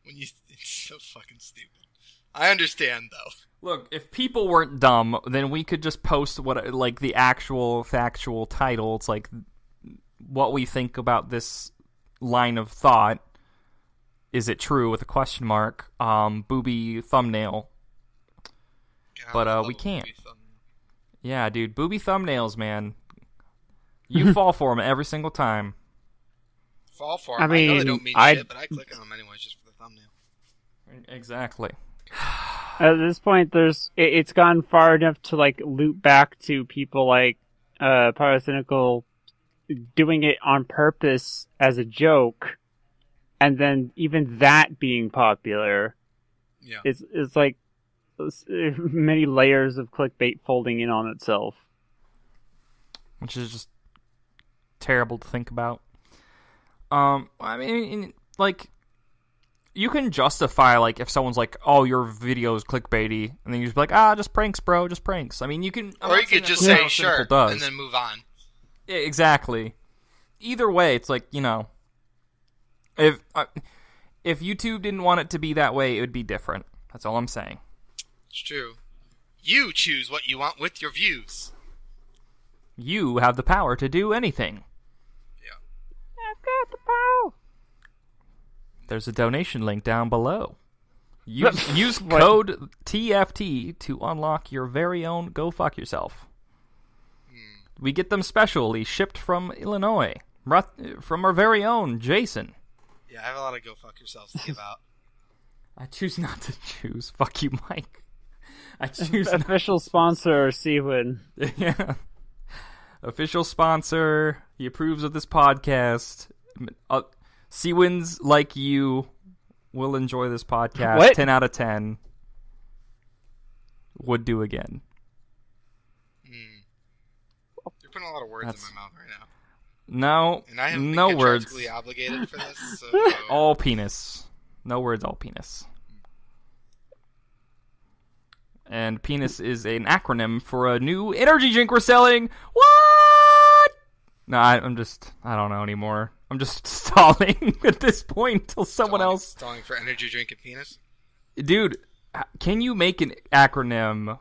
it's so fucking stupid. I understand, though. Look, if people weren't dumb, then we could just post what like the actual factual title. It's like what we think about this line of thought. Is it true with a question mark? Booby thumbnail. God, but we can't. Yeah, dude, booby thumbnails, man. You fall for them every single time. Fall for them. I mean, I know they don't mean shit, but I click on them anyways just for the thumbnail. Exactly. At this point, it's gone far enough to like loop back to people like Pyrocynical doing it on purpose as a joke, and then even that being popular. Yeah. It's like many layers of clickbait folding in on itself, which is just terrible to think about. I mean, like, you can justify, like, if someone's like, oh, your video is clickbaity, and then you just be like, just pranks, bro, just pranks. I mean, you can... Or you could just say, sure, and then move on. Yeah, exactly. Either way, it's like, you know, if YouTube didn't want it to be that way, it would be different. That's all I'm saying. It's true. You choose what you want with your views. You have the power to do anything. Yeah. I've got the power. There's a donation link down below. Use code TFT to unlock your very own Go Fuck Yourself. We get them specially shipped from Illinois, from our very own Jason. Yeah, I have a lot of Go Fuck Yourselves to give out. I choose not to choose. Fuck you, Mike. I choose official sponsor Seawin. Yeah. Official sponsor. He approves of this podcast. Seawins like you will enjoy this podcast. What? 10 out of 10. Would do again. You're putting a lot of words in my mouth right now. No, And I haven't no been words. contractually obligated for this, so... All penis. No words, all penis. And penis is an acronym for a new energy drink we're selling. What? No, I don't know anymore. I'm just stalling at this point until someone else... Stalling for energy drink and penis? Dude, can you make an acronym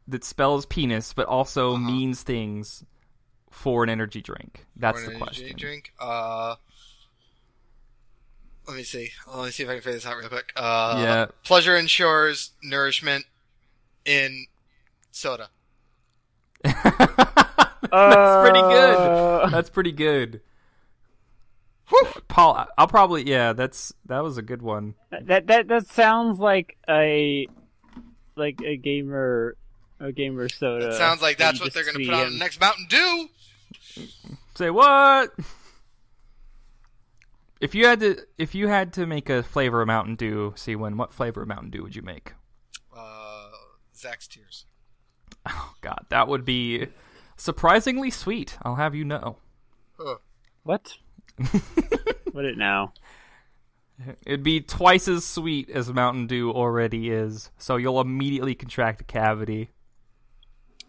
that spells penis but also means things for an energy drink? That's the question. Energy drink? Let me see. Let me see if I can figure this out real quick. Yeah. Pleasure ensures nourishment in soda. That's pretty good. That's pretty good. Whew. Paul, I'll probably that was a good one. That sounds like a gamer soda. It sounds like that's what they're going to put on the next Mountain Dew. Say what? If you had to make a flavor of Mountain Dew, what flavor of Mountain Dew would you make? Zach's Tears. Oh God, that would be surprisingly sweet. I'll have you know. What? What it now? It'd be twice as sweet as Mountain Dew already is, so you'll immediately contract a cavity.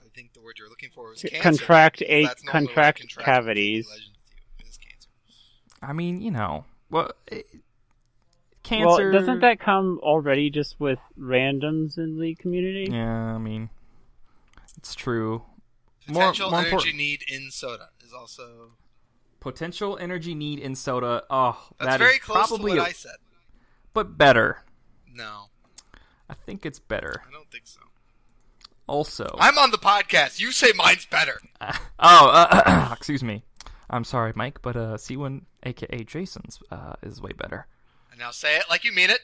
I think the word you're looking for is cancer. Contract Contract cavities. Cancer. I mean, cancer. Well, doesn't that come already just with randoms in the community? Yeah, I mean, it's true. Potential energy need in soda is also... Potential energy need in soda. Oh, that's very close to what I said. But better. No. I think it's better. I don't think so. Also. I'm on the podcast. You say mine's better. Excuse me. I'm sorry, Mike, but C1, a.k.a. Jason's, is way better. And now say it like you mean it.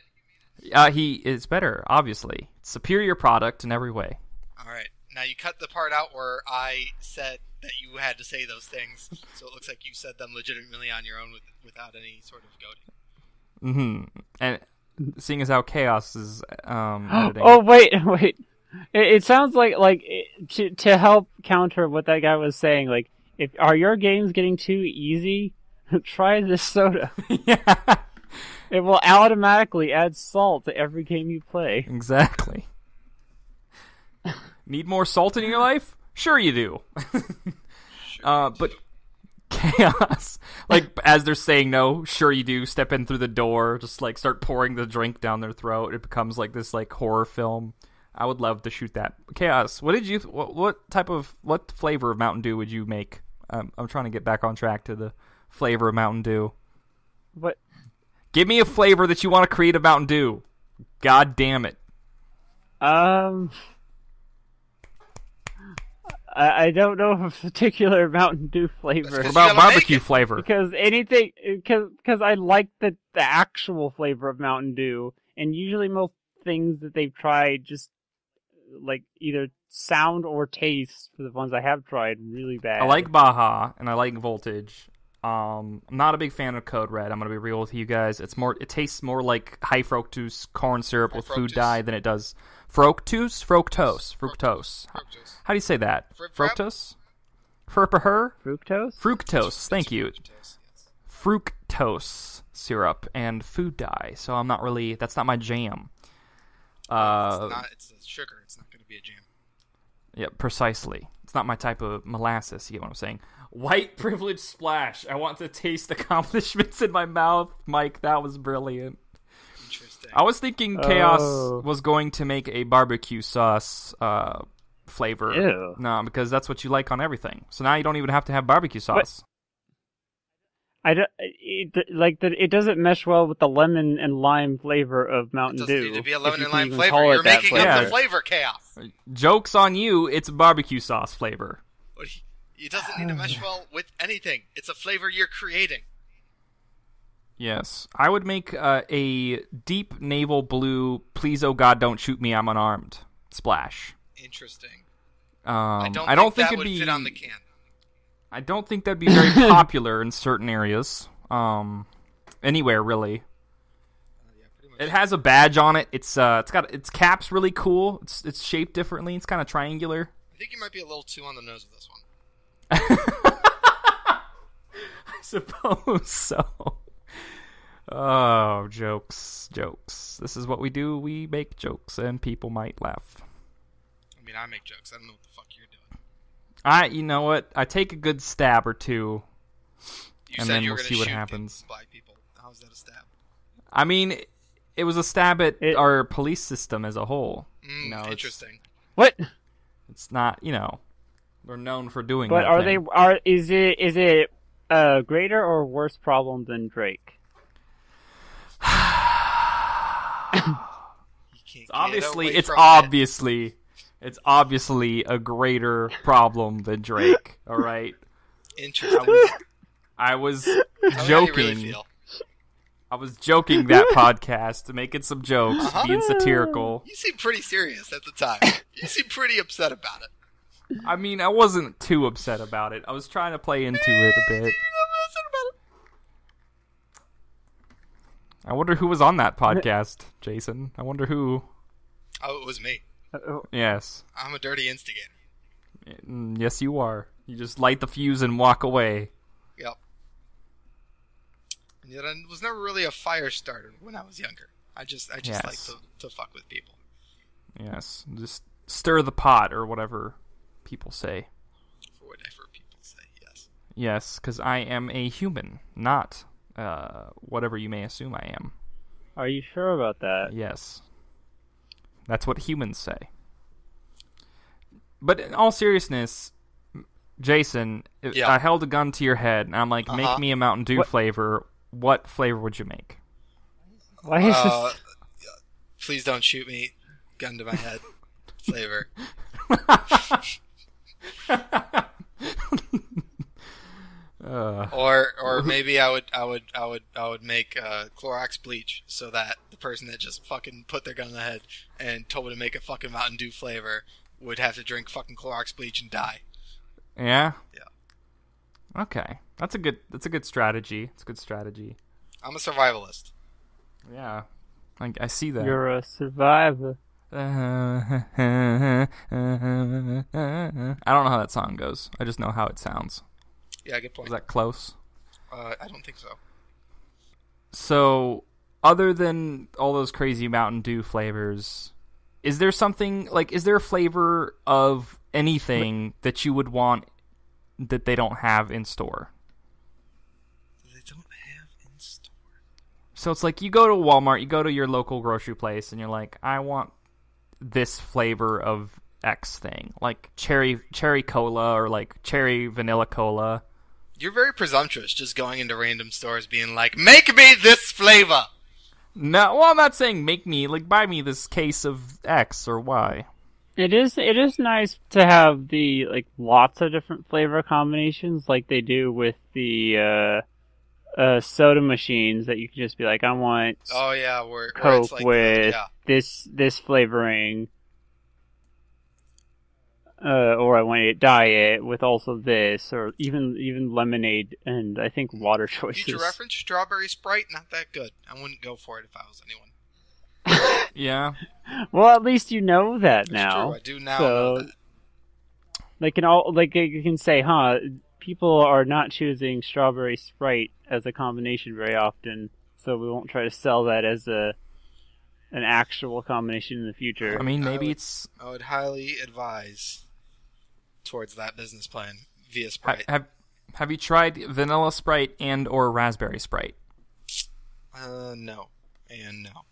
He is better, obviously. Superior product in every way. All right. Now you cut the part out where I said that you had to say those things, so it looks like you said them legitimately on your own without any sort of goading. Mm-hmm. And seeing as how Chaos is editing... Oh, wait. It sounds like to help counter what that guy was saying, like, are your games getting too easy? Try this soda. Yeah. It will automatically add salt to every game you play. Exactly. Need more salt in your life? Sure you do. But Chaos, as they're saying no, sure you do, step in through the door, just start pouring the drink down their throat. It becomes this horror film. I would love to shoot that. Chaos, what flavor of Mountain Dew would you make? I'm trying to get back on track to the flavor of Mountain Dew. What? Give me a flavor that you want to create a Mountain Dew. God damn it. I don't know of a particular Mountain Dew flavor. What about barbecue flavor? Because I like the actual flavor of Mountain Dew, and usually most things that they've tried just either sound or taste, for the ones I have tried, really bad. I like Baja and I like Voltage. I'm not a big fan of Code Red. I'm gonna be real with you guys. It tastes more like high fructose corn syrup with food dye than it does fructose. How do you say that? Fructose? Fructose. Thank you. Fructose syrup and food dye. So I'm not really. That's not my jam. It's sugar. It's not going to be a jam. Yeah, precisely. It's not my type of molasses. You get what I'm saying? White privilege splash. I want to taste accomplishments in my mouth. Mike, that was brilliant. Interesting. I was thinking Chaos was going to make a barbecue sauce flavor. Ew. No, because that's what you like on everything. So now you don't even have to have barbecue sauce. It doesn't mesh well with the lemon and lime flavor of Mountain Dew. It doesn't need to be a lemon and lime flavor. You're making up the flavor, Chaos. Joke's on you. It's a barbecue sauce flavor. But it doesn't need to mesh well with anything. It's a flavor you're creating. Yes. I would make a deep naval blue, please oh God don't shoot me, I'm unarmed splash. Interesting. I don't think that would fit on the can. I don't think that'd be very popular in certain areas. Anywhere really. Yeah, pretty much. It has a badge on it. It's got its cap's really cool. It's shaped differently. It's kind of triangular. I think you might be a little too on the nose with this one. suppose so. Oh, jokes. This is what we do. We make jokes, and people might laugh. I mean, I make jokes. I don't know what the fuck you're doing. You know what? I take a good stab or two, and then we'll see what happens. Black people. How's that a stab? I mean, it was a stab at our police system as a whole. Interesting. What? It's not, we're known for doing but that. But is it a greater or worse problem than Drake? It's obviously a greater problem than Drake. All right. Interesting. I was joking. I was joking that podcast, making some jokes, being satirical. You seemed pretty serious at the time. You seemed pretty upset about it. I mean, I wasn't too upset about it. I was trying to play into it a bit. I wonder who was on that podcast, Jason. I wonder who. Oh, it was me. Yes. I'm a dirty instigator. Yes, you are. You just light the fuse and walk away. Yep. And yet I was never really a fire starter when I was younger. I just like to fuck with people. Yes. Just stir the pot or whatever people say. For whatever people say, yes. Yes, because I am a human, not whatever you may assume I am. Are you sure about that? Yes. That's what humans say. But in all seriousness, Jason, if I held a gun to your head and I'm like, make me a Mountain Dew flavor, what flavor would you make? Why is this? Please don't shoot me. Gun to my head. Flavor. Or maybe I would make Clorox bleach so that the person that just fucking put their gun in the head and told me to make a fucking Mountain Dew flavor would have to drink fucking Clorox bleach and die. Yeah? Yeah. Okay. That's a good strategy. It's a good strategy. I'm a survivalist. Yeah. I see that. You're a survivor. I don't know how that song goes. I just know how it sounds. Yeah, good point. Is that close? I don't think so. So, other than all those crazy Mountain Dew flavors, is there something, is there a flavor of anything that you would want that they don't have in store? They don't have in store? So it's like you go to Walmart, you go to your local grocery place, and you're like, I want this flavor of X thing. Like cherry cola or like cherry vanilla cola. You're very presumptuous just going into random stores being like, make me this flavor! No, well, I'm not saying make me, buy me this case of X or Y. It is nice to have the, lots of different flavor combinations like they do with the, soda machines that you can just be like, I want where Coke it's like with this flavoring. Or I want a diet with also this, or even lemonade, and I think water choices. Future reference, strawberry Sprite, not that good. I wouldn't go for it if I was anyone. Yeah. Well, at least you know that That's now. true, I do now know that. You can say, people are not choosing strawberry Sprite as a combination very often, so we won't try to sell that as an actual combination in the future. I mean, maybe I would highly advise towards that business plan via Sprite. Have you tried vanilla Sprite and or raspberry Sprite? No. And no.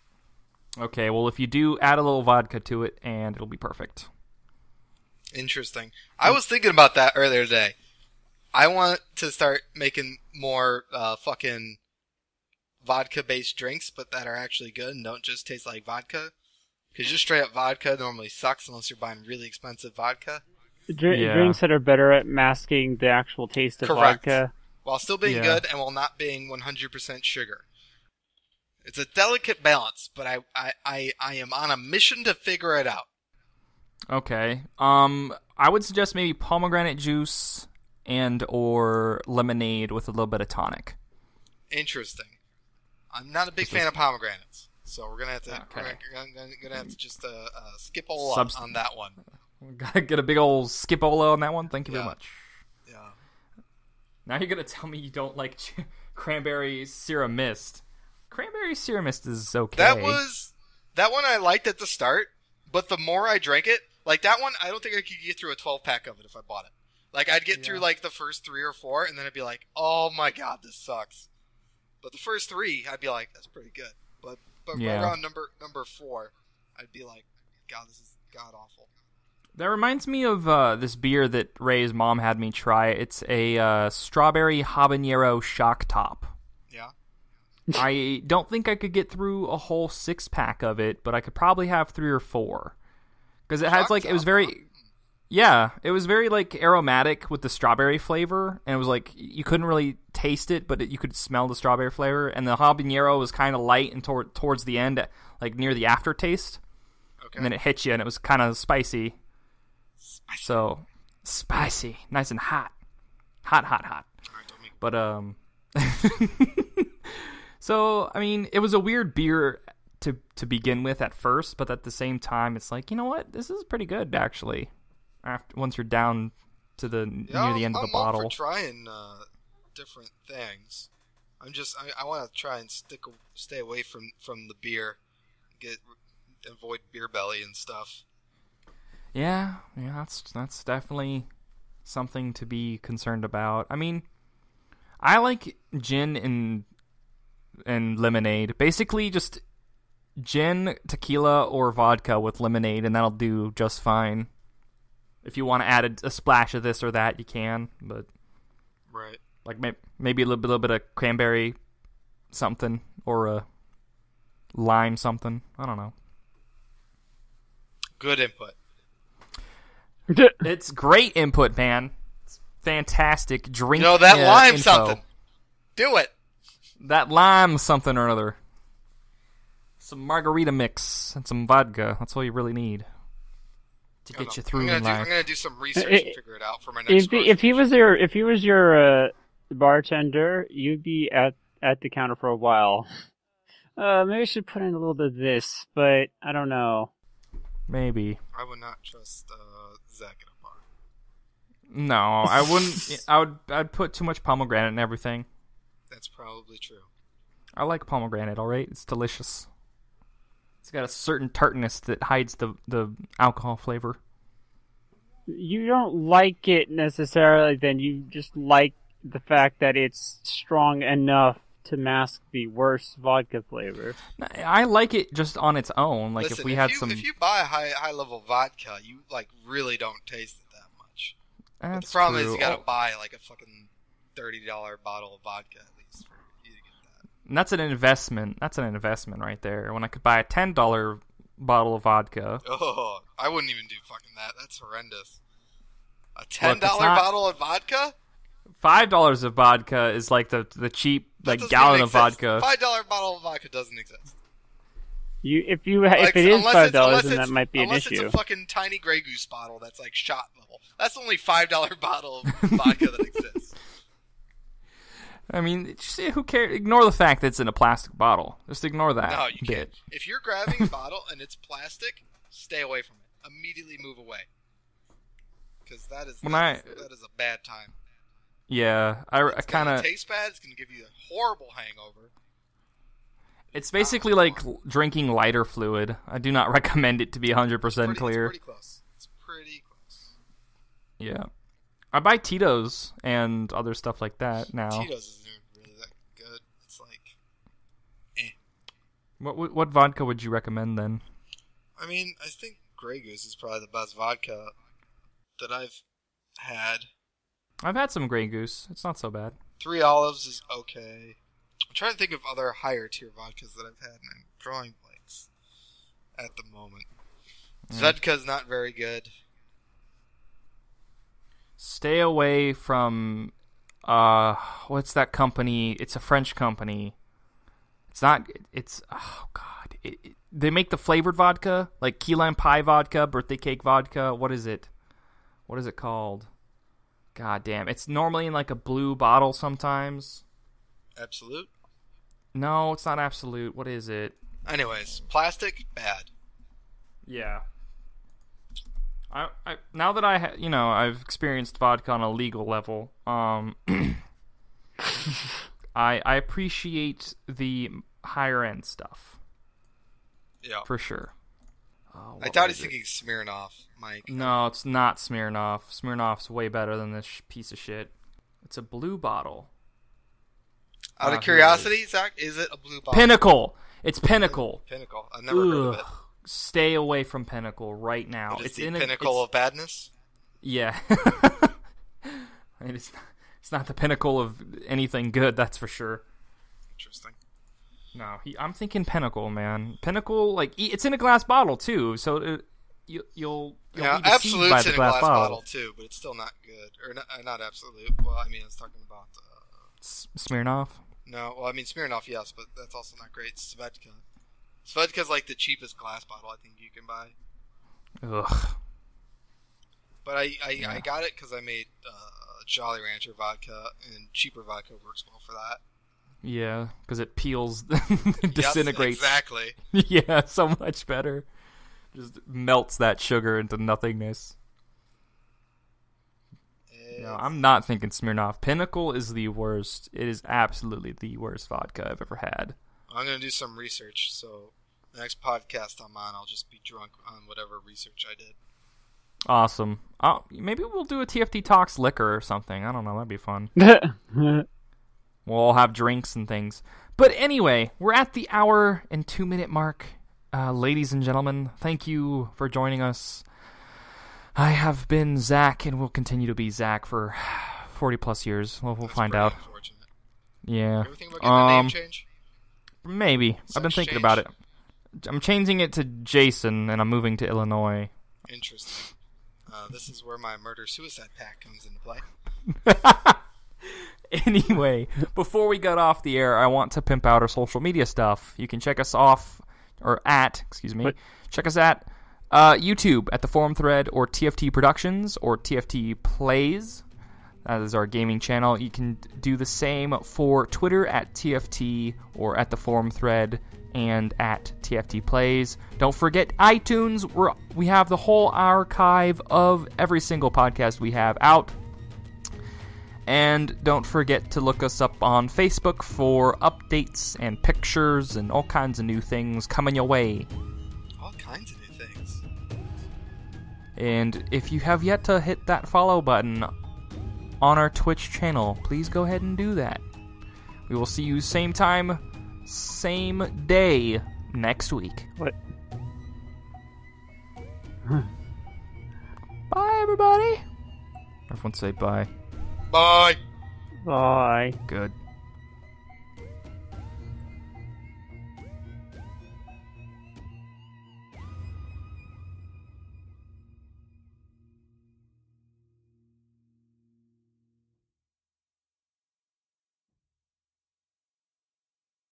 Okay, well, if you do, add a little vodka to it, and it'll be perfect. Interesting. I was thinking about that earlier today. I want to start making more fucking vodka-based drinks, but that are actually good and don't just taste like vodka. Because just straight-up vodka normally sucks unless you're buying really expensive vodka. Drinks that are better at masking the actual taste of vodka. While still being good and while not being 100% sugar. It's a delicate balance, but I am on a mission to figure it out. Okay. I would suggest maybe pomegranate juice and or lemonade with a little bit of tonic. Interesting. I'm not a big fan of pomegranates, so we're gonna have to gonna have to just skip on that one. Gotta get a big old skipola on that one. Thank you very much. Yeah. Now you're gonna tell me you don't like cranberry syrup mist. Cranberry syrup mist is okay. That one I liked at the start, but the more I drank it, like that one, I don't think I could get through a 12-pack of it if I bought it. Like I'd get through like the first 3 or 4, and then I'd be like, "Oh my god, this sucks." But the first 3, I'd be like, "That's pretty good." But around number 4, I'd be like, "God, this is god awful." That reminds me of this beer that Ray's mom had me try. It's a strawberry habanero shock top. Yeah. I don't think I could get through a whole 6-pack of it, but I could probably have 3 or 4. Because it has like, it was very... Yeah, it was very like aromatic with the strawberry flavor, and it was like you couldn't really taste it, but you could smell the strawberry flavor. And the habanero was kind of light and towards the end, like near the aftertaste. Okay. And then it hit you, and it was kind of spicy. So spicy, nice and hot. Hot. But so I mean, it was a weird beer to begin with at first, but at the same time, it's like, you know what, this is pretty good actually. Once you're down to near the end of the bottle. I'm all for trying different things. I want to try and stay away from the beer, avoid beer belly and stuff. Yeah, that's definitely something to be concerned about. I mean, I like gin and lemonade. Basically, just gin, tequila, or vodka with lemonade, and that'll do just fine. If you want to add a splash of this or that, you can. But right, like maybe a little bit of cranberry something or a lime something. I don't know. Good input. It's great input, man. It's fantastic. Drink. No, that lime info. something. Do it. That lime something or other. Some margarita mix and some vodka. That's all you really need to get you through life. I'm gonna do some research and figure it out for my next. If he was your bartender, you'd be at the counter for a while. Maybe I should put in a little bit of this, but I don't know. Maybe. I would not trust Zach at a bar. No, I wouldn't. I'd put too much pomegranate in everything. That's probably true. I like pomegranate, alright? It's delicious. It's got a certain tartness that hides the alcohol flavor. You don't like it necessarily, then you just like the fact that it's strong enough to mask the worst vodka flavor. I like it just on its own. Like Listen, if you buy a high level vodka, you like really don't taste it that much. But the problem is you gotta buy like a fucking $30 bottle of vodka at least for you to get that. And that's an investment. That's an investment right there. When I could buy a $10 bottle of vodka. Oh, I wouldn't even do fucking that. That's horrendous. A $10 bottle of vodka? $5 of vodka is like the cheap gallon of vodka. $5 bottle of vodka doesn't exist. If it is $5, then that might be an issue. Unless it's a fucking tiny Grey Goose bottle that's like shot level. That's the only $5 bottle of vodka that exists. I mean, who cares? Ignore the fact that it's in a plastic bottle. Just ignore that. No, you can't. If you're grabbing a bottle and it's plastic, stay away from it. Immediately move away. Because that is a bad time. Yeah, I kind of tastes bad. It's gonna give you a horrible hangover. It's basically like drinking lighter fluid. I do not recommend it to be 100% clear. It's pretty close. Yeah, I buy Tito's and other stuff like that now. Tito's isn't really that good. It's like, What vodka would you recommend then? I mean, I think Grey Goose is probably the best vodka that I've had. I've had some Grey Goose. It's not so bad. 3 Olives is okay. I'm trying to think of other higher tier vodkas that I've had, and I'm drawing blanks at the moment. Zvedka's not very good. Stay away from what's that company? It's a French company. It's not. It's oh god. They make the flavored vodka, like key lime pie vodka, birthday cake vodka. What is it? What is it called? God damn. It's normally in like a blue bottle sometimes. Absolute? No, it's not Absolute. What is it? Anyways, plastic, bad. Yeah. I now that I've experienced vodka on a legal level, I appreciate the higher end stuff. Yeah. For sure. Oh, I thought he's thinking Smirnoff, Mike. No, it's not Smirnoff. Smirnoff's way better than this piece of shit. It's a blue bottle. Out of curiosity, Zach, is it a blue bottle? Pinnacle. It's Pinnacle. Pinnacle. I've never heard of it. Stay away from Pinnacle right now. It's the pinnacle of badness? Yeah. It's not the pinnacle of anything good, that's for sure. Interesting. No, I'm thinking Pinnacle, man. Pinnacle, like, it's in a glass bottle, too, so you'll be deceived by the Absolute's in a glass bottle, too, but it's still not good. Or not Absolute. Well, I mean, I was talking about... Smirnoff? No, well, I mean, Smirnoff, yes, but that's also not great. Svedka. Svedka's like the cheapest glass bottle I think you can buy. Ugh. But I got it because I made Jolly Rancher vodka, and cheaper vodka works well for that. Yeah, because it peels, disintegrates. Yes, exactly. Yeah, so much better. Just melts that sugar into nothingness. No, I'm not thinking Smirnoff. Pinnacle is the worst. It is absolutely the worst vodka I've ever had. I'm going to do some research, so the next podcast I'm on, I'll just be drunk on whatever research I did. Awesome. Maybe we'll do a TFT Talks liquor or something. I don't know. That'd be fun. We'll all have drinks and things. But anyway, we're at the hour and 2-minute mark. Ladies and gentlemen, thank you for joining us. I have been Zach and will continue to be Zach for 40 plus years. We'll find out. Unfortunate. Yeah. Ever think about getting a name change? Maybe. I've been thinking about it. I'm changing it to Jason and I'm moving to Illinois. Interesting. This is where my murder-suicide pact comes into play. Anyway, before we get off the air, I want to pimp out our social media stuff. You can check us check us at YouTube at the forum thread or TFT Productions or TFT Plays. That is our gaming channel. You can do the same for Twitter at TFT or at the forum thread and at TFT Plays. Don't forget iTunes. We have the whole archive of every single podcast we have out. And don't forget to look us up on Facebook for updates and pictures and all kinds of new things coming your way. All kinds of new things. And if you have yet to hit that follow button on our Twitch channel, please go ahead and do that. We will see you same time, same day next week. What? Bye, everybody. Everyone say bye. Bye. Bye. Good.